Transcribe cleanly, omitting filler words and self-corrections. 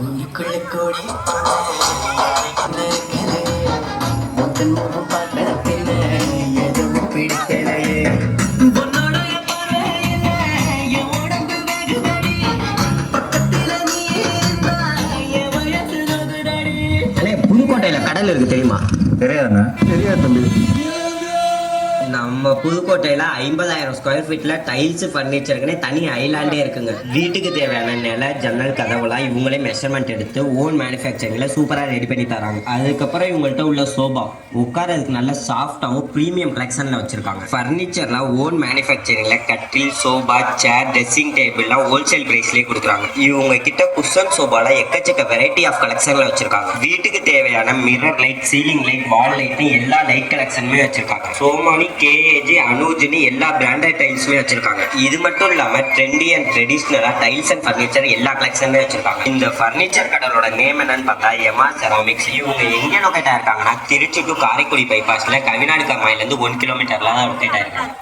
உங்களுக்குள்ள கோடி முத்தன் முகம் பார்க்கறதில்ல எதுவும் பிடிக்கலையே உன்னோடைய பார்வையில என் உடம்பு வெகுதடி பக்கத்துல நீ இருந்தா என் வயசு நகுதடி. அண்ணே, புதுக்கோட்டையில கடல் இருக்கு தெரியுமா? தெரியாதுண்ணா. தெரியாது தம்பி. நம்ம புதுக்கோட்டையில 50,000 ஸ்கொயர் ஃபீட்ல டைல்ஸ் ஃபர்னிச்சருக்குன்னே தனி ஐலாண்டே இருக்குங்க. வீட்டுக்கு தேவையான நில ஜன்னல் கதவுலாம் இவங்களே மெஷர்மெண்ட் எடுத்து ஓன் மேனுஃபேக்சரிங்ல சூப்பரா ரெடி பண்ணி தராங்க. அதுக்கப்புறம் இவங்கள்ட்ட உள்ள சோபா உட்காரதுக்கு நல்ல சாஃப்டாகவும் ப்ரீமியம் கலெக்ஷன்ல வச்சிருக்காங்க. ஃபர்னிச்சர்லாம் ஓன் மேனுஃபேக்சரிங்ல கட்டில், சோபா, சேர், ட்ரெஸ்ஸிங் டேபிள்லாம் ஹோல்சேல் பிரைஸ்லேயே கொடுக்குறாங்க. இவங்க கிட்ட குஷன் சோபால எக்கச்சக்க வெரைட்டி ஆஃப் கலெக்ஷன்ல வச்சிருக்காங்க. வீட்டுக்கு தேவையான மிரர் லைட், சீலிங் லைட், வால் லைட் எல்லா லைட் கலெக்ஷனுமே வச்சிருக்காங்க. சோமானி, கேஏஜி, அனுஜினி எல்லா பிராண்டட் டைல்ஸுமே வச்சிருக்காங்க. இது மட்டும் இல்லாம ட்ரெண்டி அண்ட் ட்ரெடிஷ்னலா டைல்ஸ் அண்ட் ஃபர்னிச்சர் எல்லா கலெக்ஷனுமே வச்சிருக்காங்க. இந்த ஃபர்னிச்சர் கடலோட நேம் என்னன்னு பார்த்தா எமா செராமிக்ஸ். இவங்க எங்க லொக்கேட் ஆயிருக்காங்கன்னா திருச்சி டு காரைக்குடி பைபாஸ்ல கவிநாடு கம்மாயில இருந்து 1 கிலோமீட்டர்ல தான் லொக்கேட் ஆயிருக்காங்க.